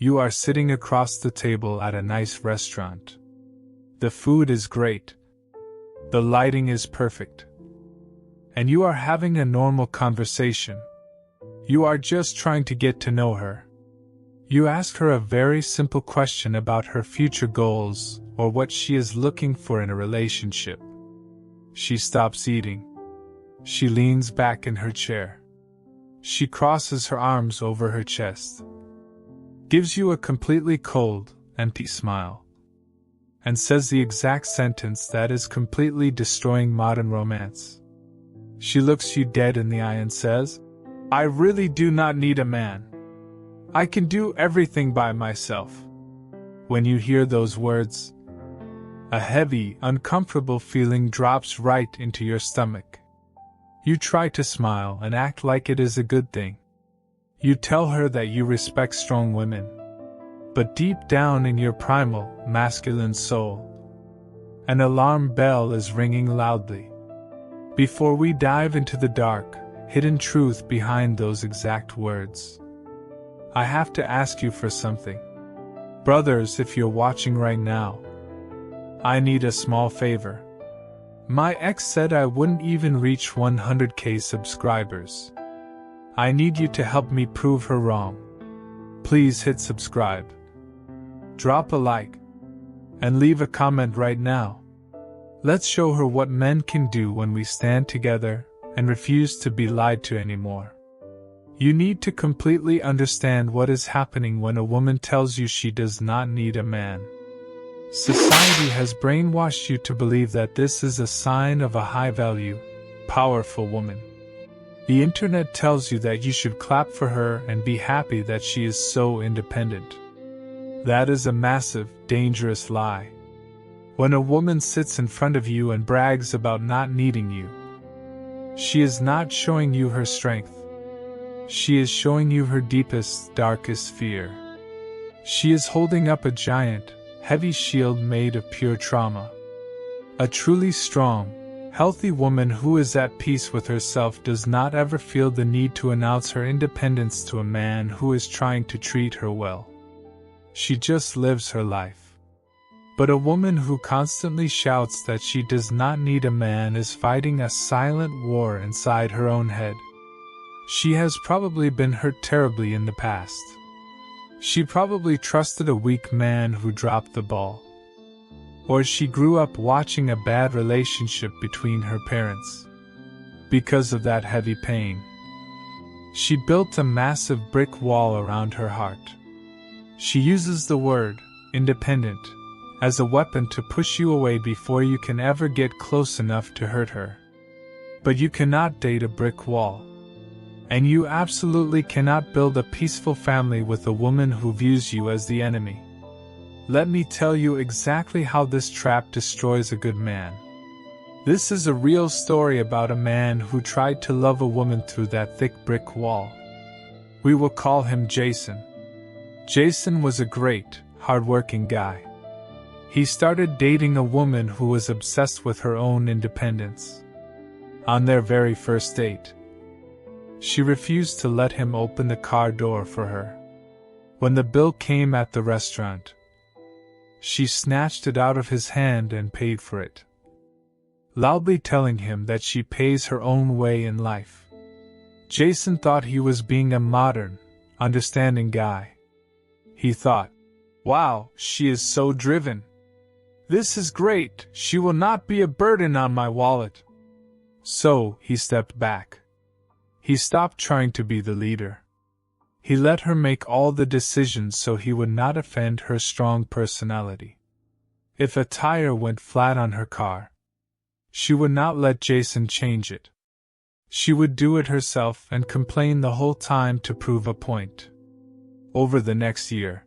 You are sitting across the table at a nice restaurant. The food is great. The lighting is perfect. And you are having a normal conversation. You are just trying to get to know her. You ask her a very simple question about her future goals or what she is looking for in a relationship. She stops eating. She leans back in her chair. She crosses her arms over her chest. Gives you a completely cold, empty smile. And says the exact sentence that is completely destroying modern romance. She looks you dead in the eye and says, "I really do not need a man. I can do everything by myself." When you hear those words, a heavy, uncomfortable feeling drops right into your stomach. You try to smile and act like it is a good thing. You tell her that you respect strong women. But deep down in your primal, masculine soul, an alarm bell is ringing loudly. Before we dive into the dark, hidden truth behind those exact words, I have to ask you for something. Brothers, if you're watching right now, I need a small favor. My ex said I wouldn't even reach 100k subscribers. I need you to help me prove her wrong. Please hit subscribe. Drop a like. And leave a comment right now. Let's show her what men can do when we stand together and refuse to be lied to anymore. You need to completely understand what is happening when a woman tells you she does not need a man. Society has brainwashed you to believe that this is a sign of a high-value, powerful woman. The internet tells you that you should clap for her and be happy that she is so independent. That is a massive, dangerous lie. When a woman sits in front of you and brags about not needing you, she is not showing you her strength. She is showing you her deepest, darkest fear. She is holding up a giant, heavy shield made of pure trauma. A truly strong, healthy woman who is at peace with herself does not ever feel the need to announce her independence to a man who is trying to treat her well. She just lives her life. But a woman who constantly shouts that she does not need a man is fighting a silent war inside her own head. She has probably been hurt terribly in the past. She probably trusted a weak man who dropped the ball. Or she grew up watching a bad relationship between her parents. Because of that heavy pain, she built a massive brick wall around her heart. She uses the word, independent, as a weapon to push you away before you can ever get close enough to hurt her. But you cannot date a brick wall. And you absolutely cannot build a peaceful family with a woman who views you as the enemy. Let me tell you exactly how this trap destroys a good man. This is a real story about a man who tried to love a woman through that thick brick wall. We will call him Jason. Jason was a great, hardworking guy. He started dating a woman who was obsessed with her own independence. On their very first date, she refused to let him open the car door for her. When the bill came at the restaurant, she snatched it out of his hand and paid for it, loudly telling him that she pays her own way in life. Jason thought he was being a modern, understanding guy. He thought, "Wow, she is so driven. This is great, she will not be a burden on my wallet." So, he stepped back. He stopped trying to be the leader. He let her make all the decisions so he would not offend her strong personality. If a tire went flat on her car, she would not let Jason change it. She would do it herself and complain the whole time to prove a point. Over the next year,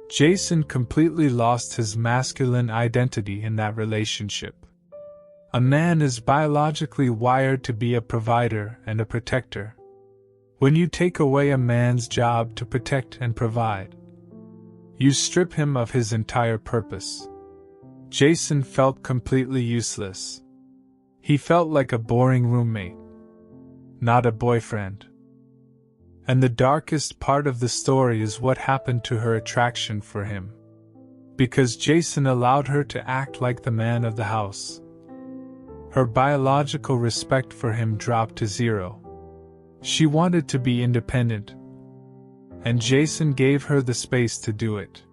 Jason completely lost his masculine identity in that relationship. A man is biologically wired to be a provider and a protector. When you take away a man's job to protect and provide, you strip him of his entire purpose. Jason felt completely useless. He felt like a boring roommate, not a boyfriend. And the darkest part of the story is what happened to her attraction for him. Because Jason allowed her to act like the man of the house, her biological respect for him dropped to zero. She wanted to be independent, and Jason gave her the space to do it.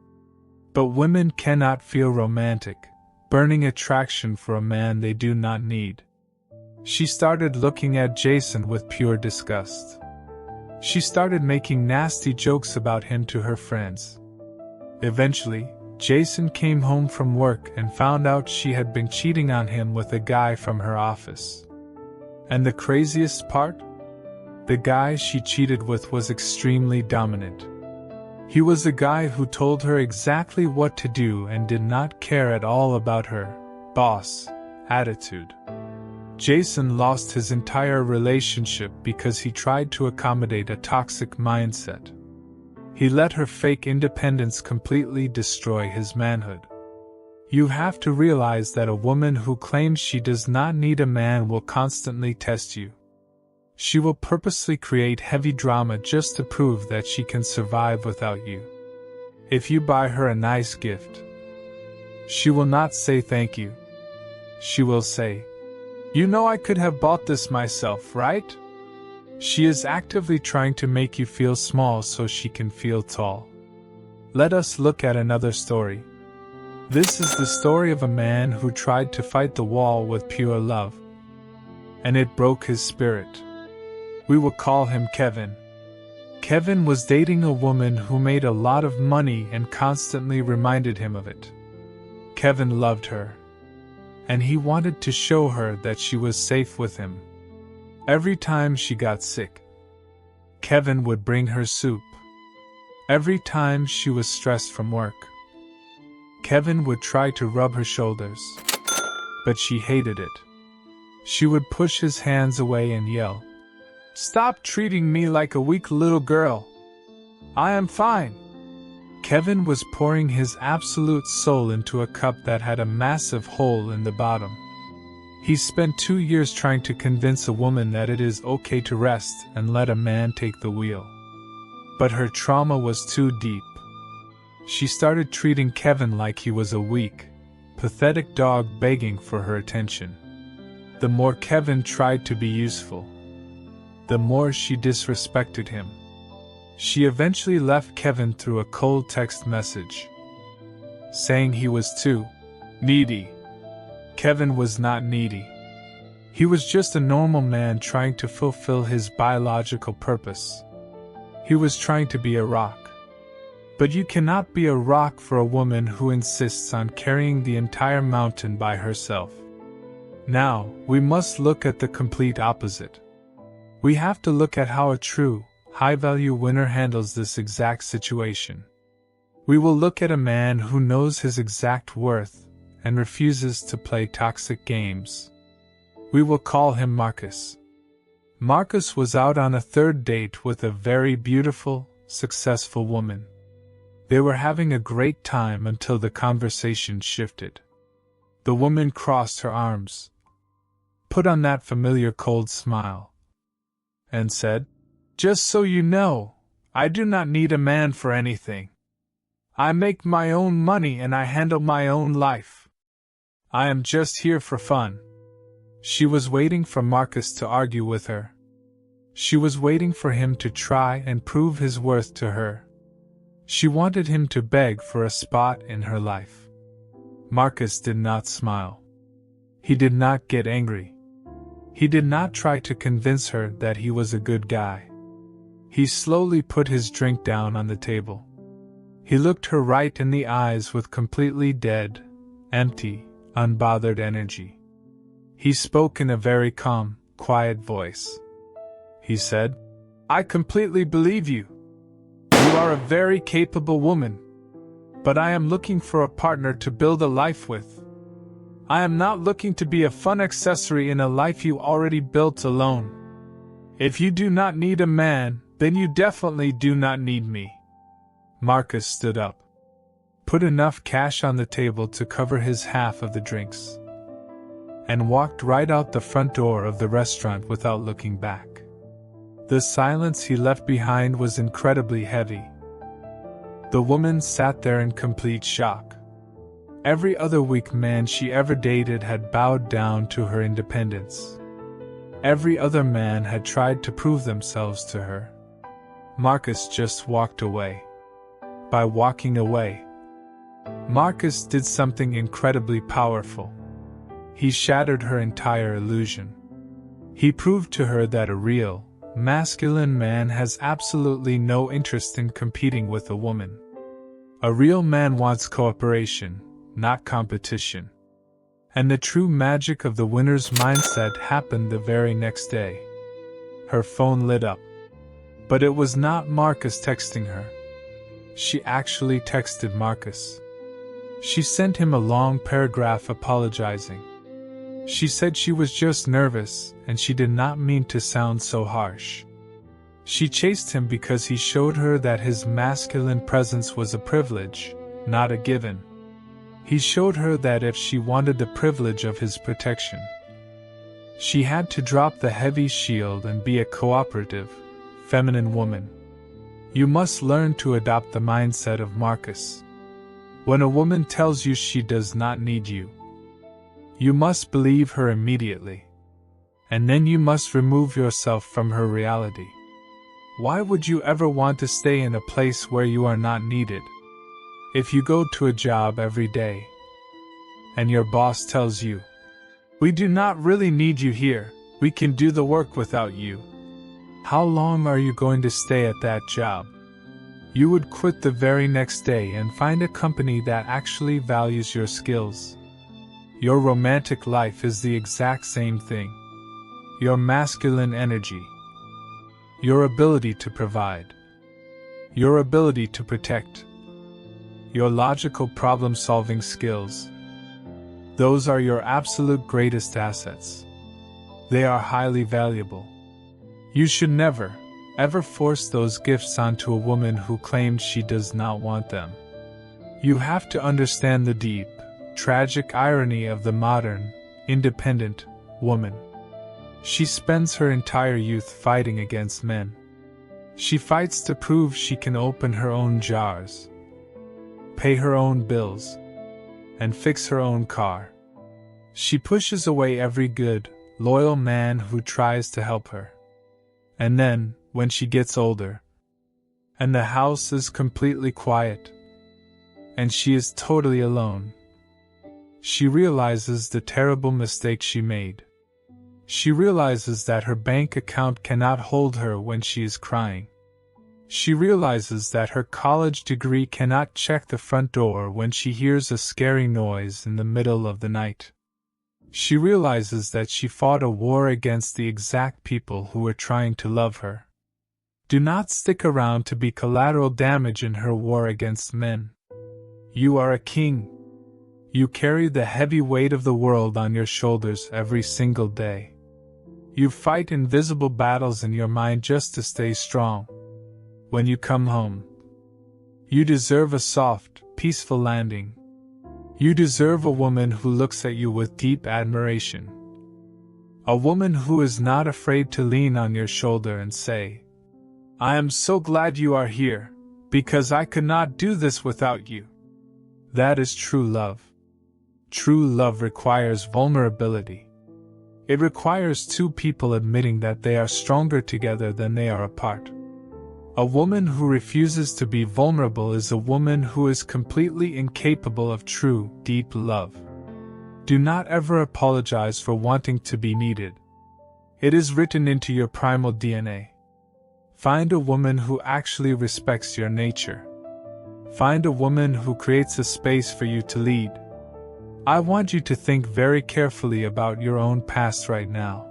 But women cannot feel romantic, burning attraction for a man they do not need. She started looking at Jason with pure disgust. She started making nasty jokes about him to her friends. Eventually, Jason came home from work and found out she had been cheating on him with a guy from her office. And the craziest part? The guy she cheated with was extremely dominant. He was a guy who told her exactly what to do and did not care at all about her boss attitude. Jason lost his entire relationship because he tried to accommodate a toxic mindset. He let her fake independence completely destroy his manhood. You have to realize that a woman who claims she does not need a man will constantly test you. She will purposely create heavy drama just to prove that she can survive without you. If you buy her a nice gift, she will not say thank you. She will say, "You know I could have bought this myself, right?" She is actively trying to make you feel small so she can feel tall. Let us look at another story. This is the story of a man who tried to fight the wall with pure love, and it broke his spirit. We will call him Kevin. Kevin was dating a woman who made a lot of money and constantly reminded him of it. Kevin loved her, and he wanted to show her that she was safe with him. Every time she got sick, Kevin would bring her soup. Every time she was stressed from work, Kevin would try to rub her shoulders, but she hated it. She would push his hands away and yell, "Stop treating me like a weak little girl. I am fine." Kevin was pouring his absolute soul into a cup that had a massive hole in the bottom. He spent 2 years trying to convince a woman that it is okay to rest and let a man take the wheel. But her trauma was too deep. She started treating Kevin like he was a weak, pathetic dog begging for her attention. The more Kevin tried to be useful, the more she disrespected him. She eventually left Kevin through a cold text message, saying he was too needy. Kevin was not needy. He was just a normal man trying to fulfill his biological purpose. He was trying to be a rock. But you cannot be a rock for a woman who insists on carrying the entire mountain by herself. Now, we must look at the complete opposite. We have to look at how a true, high-value winner handles this exact situation. We will look at a man who knows his exact worth and refuses to play toxic games. We will call him Marcus. Marcus was out on a third date with a very beautiful, successful woman. They were having a great time until the conversation shifted. The woman crossed her arms, put on that familiar cold smile, and said, "Just so you know, I do not need a man for anything. I make my own money and I handle my own life. I am just here for fun." She was waiting for Marcus to argue with her. She was waiting for him to try and prove his worth to her. She wanted him to beg for a spot in her life. Marcus did not smile. He did not get angry. He did not try to convince her that he was a good guy. He slowly put his drink down on the table. He looked her right in the eyes with completely dead, empty, unbothered energy. He spoke in a very calm, quiet voice. He said, "I completely believe you. You are a very capable woman. But I am looking for a partner to build a life with. I am not looking to be a fun accessory in a life you already built alone. If you do not need a man, then you definitely do not need me." Marcus stood up, put enough cash on the table to cover his half of the drinks, and walked right out the front door of the restaurant without looking back. The silence he left behind was incredibly heavy. The woman sat there in complete shock. Every other weak man she ever dated had bowed down to her independence. Every other man had tried to prove themselves to her. Marcus just walked away. By walking away, Marcus did something incredibly powerful. He shattered her entire illusion. He proved to her that a real, masculine man has absolutely no interest in competing with a woman. A real man wants cooperation, not competition. And the true magic of the winner's mindset happened the very next day. Her phone lit up. But it was not Marcus texting her. She actually texted Marcus. She sent him a long paragraph apologizing. She said she was just nervous and she did not mean to sound so harsh. She chased him because he showed her that his masculine presence was a privilege, not a given. He showed her that if she wanted the privilege of his protection, she had to drop the heavy shield and be a cooperative, feminine woman. You must learn to adopt the mindset of Marcus. When a woman tells you she does not need you, you must believe her immediately. And then you must remove yourself from her reality. Why would you ever want to stay in a place where you are not needed? If you go to a job every day, and your boss tells you, "We do not really need you here, we can do the work without you," how long are you going to stay at that job? You would quit the very next day and find a company that actually values your skills. Your romantic life is the exact same thing. Your masculine energy, your ability to provide, your ability to protect, your logical problem-solving skills. Those are your absolute greatest assets. They are highly valuable. You should never, ever force those gifts onto a woman who claims she does not want them. You have to understand the deep, tragic irony of the modern, independent woman. She spends her entire youth fighting against men. She fights to prove she can open her own jars, pay her own bills, and fix her own car. She pushes away every good, loyal man who tries to help her. And then, when she gets older, and the house is completely quiet, and she is totally alone, she realizes the terrible mistake she made. She realizes that her bank account cannot hold her when she is crying. She realizes that her college degree cannot check the front door when she hears a scary noise in the middle of the night. She realizes that she fought a war against the exact people who were trying to love her. Do not stick around to be collateral damage in her war against men. You are a king. You carry the heavy weight of the world on your shoulders every single day. You fight invisible battles in your mind just to stay strong. When you come home, you deserve a soft, peaceful landing. You deserve a woman who looks at you with deep admiration. A woman who is not afraid to lean on your shoulder and say, "I am so glad you are here, because I could not do this without you." That is true love. True love requires vulnerability. It requires two people admitting that they are stronger together than they are apart. A woman who refuses to be vulnerable is a woman who is completely incapable of true, deep love. Do not ever apologize for wanting to be needed. It is written into your primal DNA. Find a woman who actually respects your nature. Find a woman who creates a space for you to lead. I want you to think very carefully about your own past right now.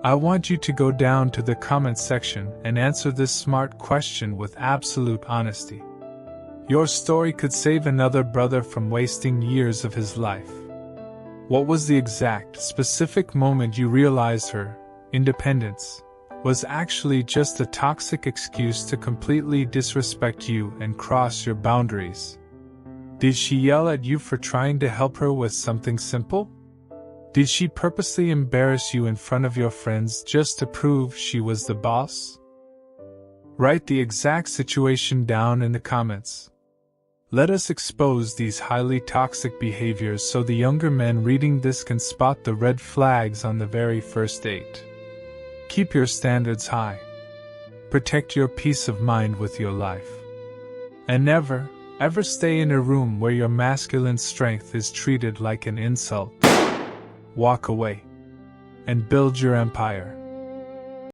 I want you to go down to the comment section and answer this smart question with absolute honesty. Your story could save another brother from wasting years of his life. What was the exact, specific moment you realized her independence was actually just a toxic excuse to completely disrespect you and cross your boundaries? Did she yell at you for trying to help her with something simple? Did she purposely embarrass you in front of your friends just to prove she was the boss? Write the exact situation down in the comments. Let us expose these highly toxic behaviors so the younger men reading this can spot the red flags on the very first date. Keep your standards high. Protect your peace of mind with your life. And never, ever stay in a room where your masculine strength is treated like an insult. Walk away and build your empire.